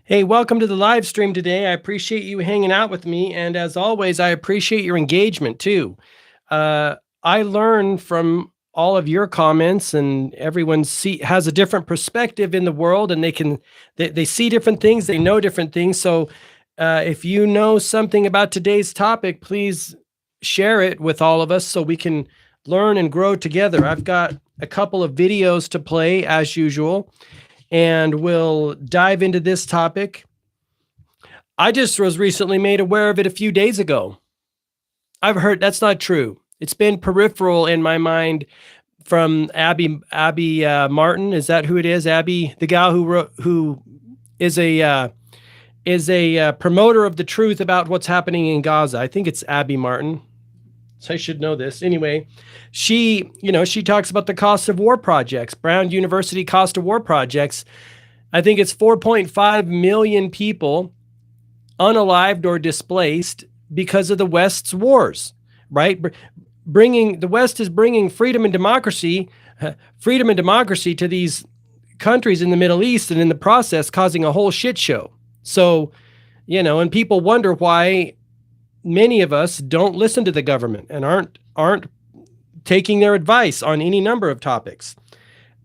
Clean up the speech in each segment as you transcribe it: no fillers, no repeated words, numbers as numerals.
Hey, welcome to the live stream today. I appreciate you hanging out with me. And as always, I appreciate your engagement too. I learn from all of your comments, and everyone has a different perspective in the world, and they see different things, they know different things. So if you know something about today's topic, please share it with all of us so we can learn and grow together. I've got a couple of videos to play as usual, and we'll dive into this topic. I just was recently made aware of it a few days ago. I've heard that's not true. It's been peripheral in my mind from Abby Martin. Is that who it is? Abby, the gal who is a promoter of the truth about what's happening in Gaza. I think it's Abby Martin. So I should know this. Anyway, she talks about the cost of war projects, Brown University cost of war projects. I think it's 4.5 million people unalived or displaced because of the West's wars, right? The West is bringing freedom and democracy to these countries in the Middle East, and in the process causing a whole shit show. So, and people wonder why many of us don't listen to the government and aren't taking their advice on any number of topics.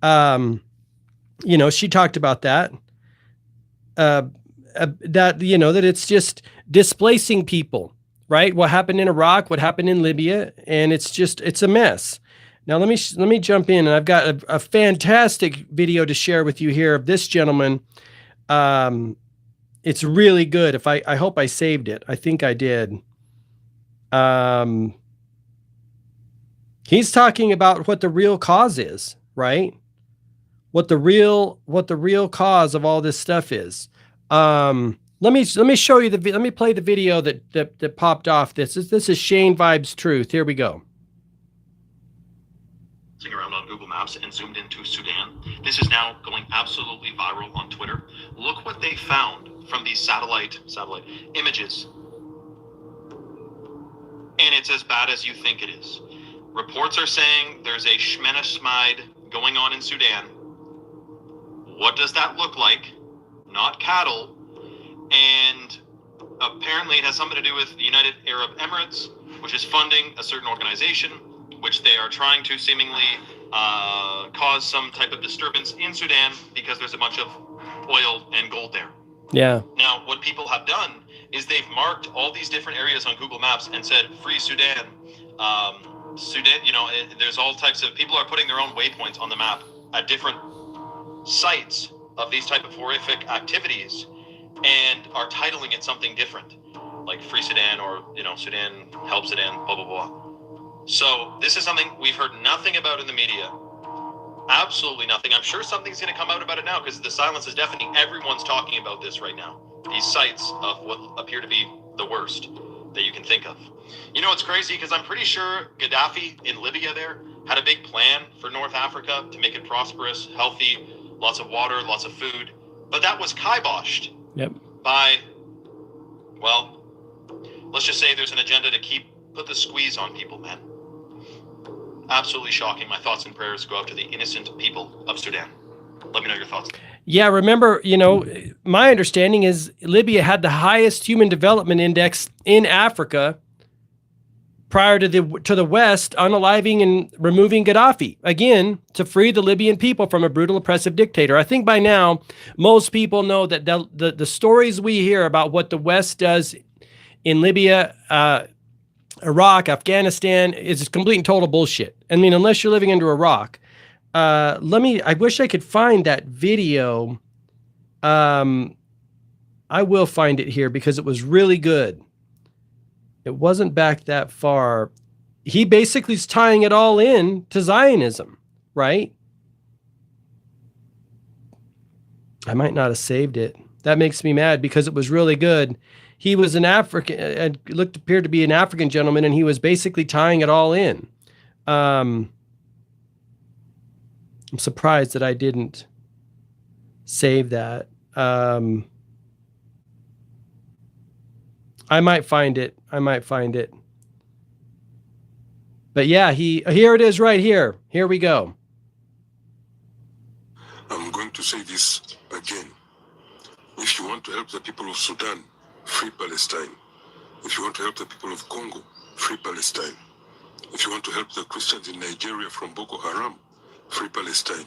She talked about that. That it's just displacing people, right? What happened in Iraq, what happened in Libya, and it's a mess. Now let me jump in, and I've got a fantastic video to share with you here of this gentleman. It's really good. I hope I saved it. I think I did. He's talking about what the real cause is, right? What the real cause of all this stuff is. Let me show you let me play the video that popped off. This is Shane Vibe's Truth. Here we go. Around on Google Maps and zoomed into Sudan. This is now going absolutely viral on Twitter. Look what they found from these satellite images. And it's as bad as you think it is. Reports are saying there's a Shmenaschmeid going on in Sudan. What does that look like? Not cattle. And apparently it has something to do with the United Arab Emirates, which is funding a certain organization, which they are trying to seemingly cause some type of disturbance in Sudan because there's a bunch of oil and gold there. Yeah. Now, what people have done is they've marked all these different areas on Google Maps and said, free Sudan. Sudan, there's all types of people are putting their own waypoints on the map at different sites of these type of horrific activities and are titling it something different, like Free Sudan or, Sudan, Help Sudan, blah, blah, blah. So this is something we've heard nothing about in the media. Absolutely nothing. I'm sure something's going to come out about it now because the silence is deafening. Everyone's talking about this right now. These sites of what appear to be the worst that you can think of. It's crazy because I'm pretty sure Gaddafi in Libya there had a big plan for North Africa to make it prosperous, healthy, lots of water, lots of food. But that was kiboshed by, well, let's just say there's an agenda to put the squeeze on people, man. Absolutely shocking. My thoughts and prayers go out to the innocent people of Sudan. Let me know your thoughts. Yeah, remember, my understanding is Libya had the highest human development index in Africa prior to the West unaliving and removing Gaddafi, again, to free the Libyan people from a brutal, oppressive dictator. I think by now, most people know that the stories we hear about what the West does in Libya, Iraq, Afghanistan is complete and total bullshit. I mean, unless you're living under a rock. I wish I could find that video. I will find it here because it was really good. It wasn't back that far. He basically is tying it all in to Zionism, right? I might not have saved it. That makes me mad because it was really good. He was an African, appeared to be an African gentleman, and he was basically tying it all in. I'm surprised that I didn't save that. I might find it. But yeah, here it is right here. Here we go. I'm going to say this again. If you want to help the people of Sudan, free Palestine. If you want to help the people of Congo, free Palestine. If you want to help the Christians in Nigeria from Boko Haram, free Palestine.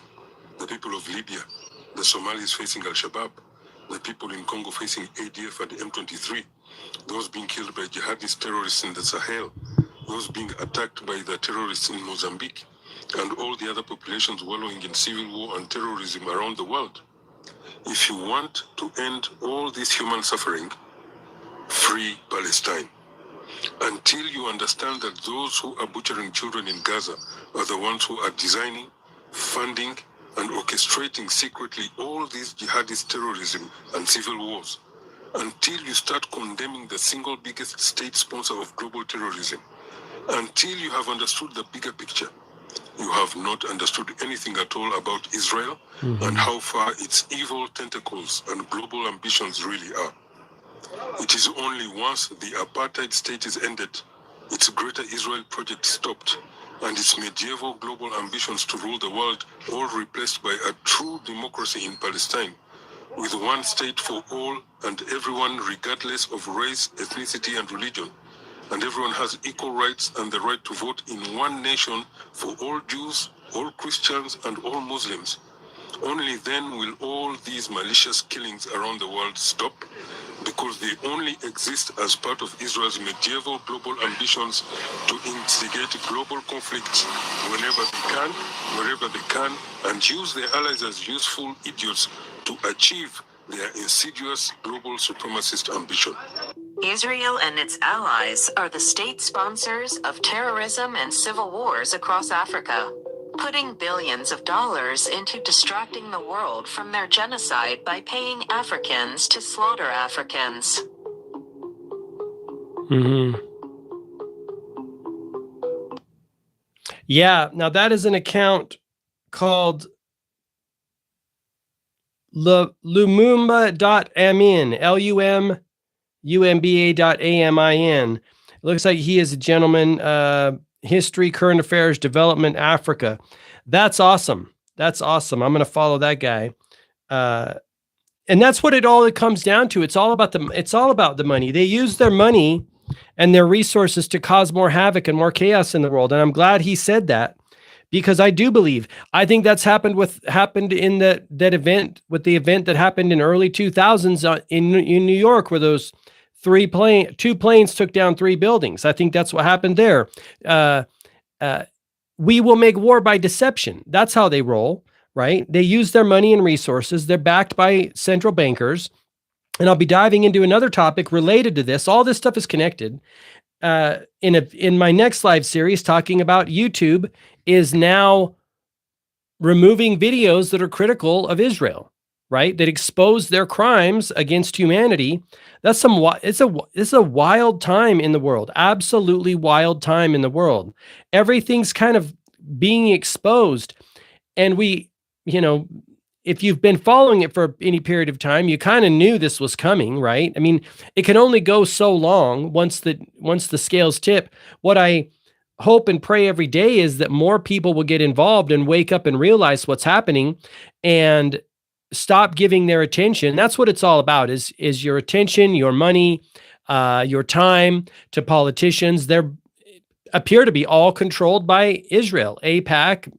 The people of Libya, the Somalis facing Al-Shabaab, the people in Congo facing ADF and M23, those being killed by jihadist terrorists in the Sahel, those being attacked by the terrorists in Mozambique, and all the other populations wallowing in civil war and terrorism around the world. If you want to end all this human suffering, free Palestine. Until you understand that those who are butchering children in Gaza are the ones who are designing, funding, and orchestrating secretly all these jihadist terrorism and civil wars, until you start condemning the single biggest state sponsor of global terrorism, until you have understood the bigger picture, you have not understood anything at all about Israel and how far its evil tentacles and global ambitions really are. It is only once the apartheid state is ended, its Greater Israel project stopped, and its medieval global ambitions to rule the world all replaced by a true democracy in Palestine, with one state for all and everyone regardless of race, ethnicity, and religion. And everyone has equal rights and the right to vote in one nation for all Jews, all Christians, and all Muslims. Only then will all these malicious killings around the world stop, because they only exist as part of Israel's medieval global ambitions to instigate global conflicts whenever they can, wherever they can, and use their allies as useful idiots to achieve their insidious global supremacist ambition. Israel and its allies are the state sponsors of terrorism and civil wars across Africa, putting billions of dollars into distracting the world from their genocide by paying Africans to slaughter Africans. Yeah, now that is an account called Lumumba.amin, Lumumba.amin. It looks like he is a gentleman, history, current affairs, development, Africa. That's awesome. That's awesome. I'm going to follow that guy. And that's what it all comes down to. It's all about the money. They use their money and their resources to cause more havoc and more chaos in the world. And I'm glad he said that, because I do believe, I think that's happened in that event, with the event that happened in early 2000s in New York, where those two planes took down 3 buildings. I think that's what happened there. We will make war by deception. That's how they roll, right? They use their money and resources. They're backed by central bankers. And I'll be diving into another topic related to this. All this stuff is connected. In my next live series, talking about YouTube is now removing videos that are critical of Israel, right? That expose their crimes against humanity. It's a wild time in the world. Absolutely wild time in the world. Everything's kind of being exposed. And if you've been following it for any period of time, you kind of knew this was coming, right? I mean, it can only go so long once the scales tip. What I hope and pray every day is that more people will get involved and wake up and realize what's happening and stop giving their attention. That's what it's all about, is your attention, your money, your time to politicians. They appear to be all controlled by Israel, AIPAC,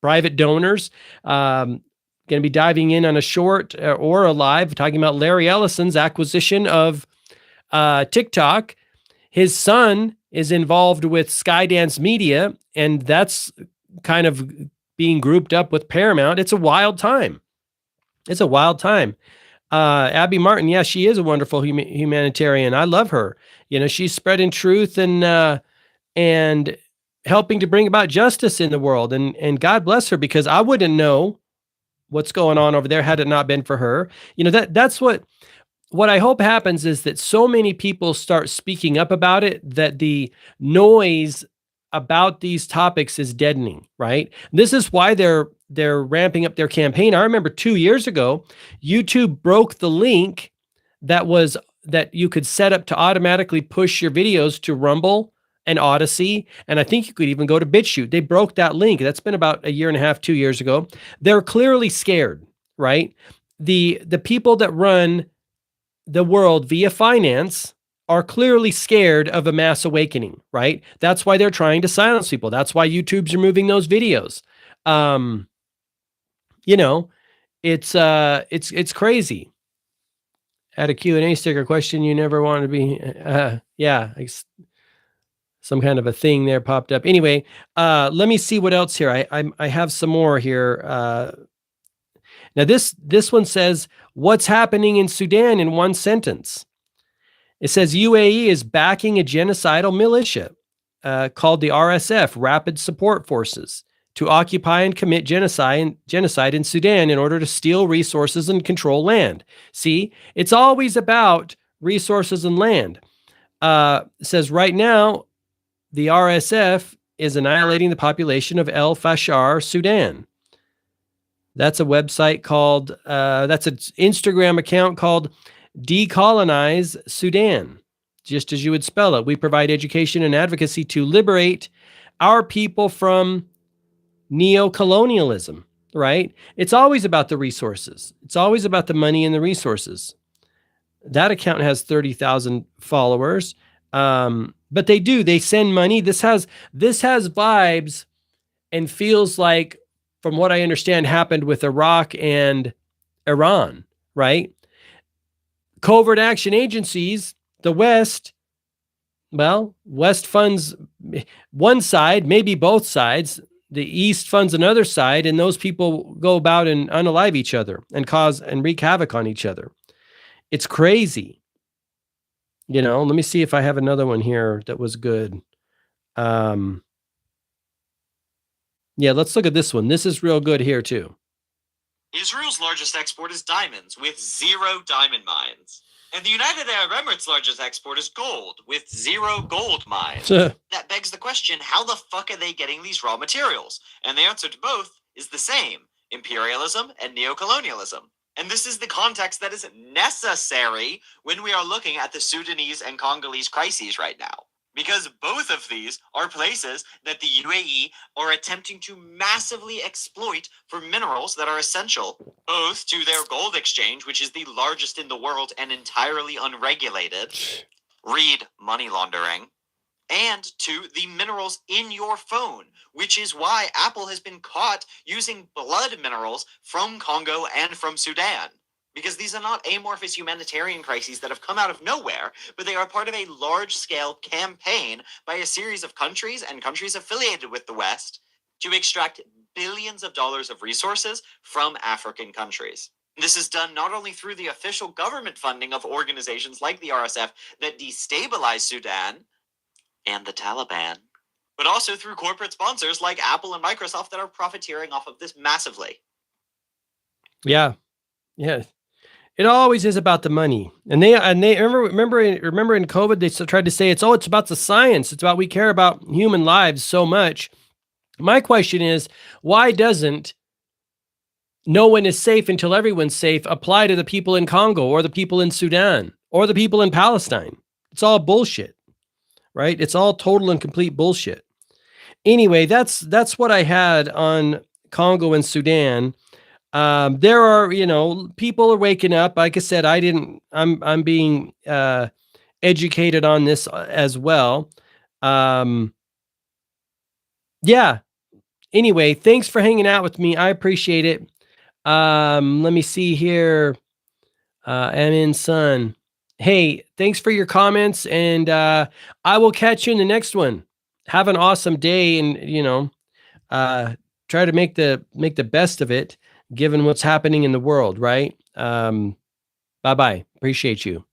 private donors. Going to be diving in on a short or a live talking about Larry Ellison's acquisition of TikTok. His son is involved with Skydance Media, and that's kind of being grouped up with Paramount. It's a wild time. Abby Martin, yeah, she is a wonderful humanitarian. I love her. She's spreading truth and helping to bring about justice in the world. And God bless her, because I wouldn't know what's going on over there had it not been for her. That's what I hope happens, is that so many people start speaking up about it, that the noise about these topics is deadening, right? This is why they're ramping up their campaign. I remember 2 years ago, YouTube broke the link that you could set up to automatically push your videos to Rumble and Odyssey, and I think you could even go to BitChute. They broke that link. That's been about 1.5 years, 2 years ago. They're clearly scared, right? the people that run the world via finance are clearly scared of a mass awakening, right? That's why they're trying to silence people. That's why YouTube's removing those videos. You know, it's crazy. Add a Q&A sticker question you never wanted to be. Yeah, some kind of a thing there popped up. Anyway, let me see what else here. I have some more here. Now this one says, what's happening in Sudan in one sentence? It says UAE is backing a genocidal militia called the RSF, Rapid Support Forces, to occupy and commit genocide in Sudan in order to steal resources and control land. See, it's always about resources and land. It says right now, the RSF is annihilating the population of El Fashar, Sudan. That's a website called, that's an Instagram account called Decolonize Sudan, just as you would spell it. We provide education and advocacy to liberate our people from neo-colonialism, right? It's always about the resources. It's always about the money and the resources. That account has 30,000 followers. But they send money. This has vibes and feels like, from what I understand, happened with Iraq and Iran, right? Covert action agencies, the West, well, West funds one side, maybe both sides. The East funds another side, and those people go about and unalive each other and cause and wreak havoc on each other. It's crazy. Let me see if I have another one here that was good. Yeah, let's look at this one. This is real good here too. Israel's largest export is diamonds, with 0 diamond mines. And the United Arab Emirates' largest export is gold, with 0 gold mines. That begs the question, how the fuck are they getting these raw materials? And the answer to both is the same: imperialism and neocolonialism. And this is the context that is necessary when we are looking at the Sudanese and Congolese crises right now. Because both of these are places that the UAE are attempting to massively exploit for minerals that are essential, both to their gold exchange, which is the largest in the world and entirely unregulated, read money laundering, and to the minerals in your phone, which is why Apple has been caught using blood minerals from Congo and from Sudan. Because these are not amorphous humanitarian crises that have come out of nowhere, but they are part of a large-scale campaign by a series of countries and countries affiliated with the West to extract billions of dollars of resources from African countries. This is done not only through the official government funding of organizations like the RSF that destabilize Sudan and the Taliban, but also through corporate sponsors like Apple and Microsoft that are profiteering off of this massively. Yeah. It always is about the money. And they remember in COVID, they tried to say it's about the science. It's about, we care about human lives so much. My question is, why doesn't no one is safe until everyone's safe apply to the people in Congo or the people in Sudan or the people in Palestine? It's all bullshit, right? It's all total and complete bullshit. Anyway, that's what I had on Congo and Sudan. There are, people are waking up. Like I said, I'm being educated on this as well. Yeah. Anyway, thanks for hanging out with me. I appreciate it. Let me see here. Amin Sun. Hey, thanks for your comments, and I will catch you in the next one. Have an awesome day, and try to make the best of it, given what's happening in the world, right? Bye-bye. Appreciate you.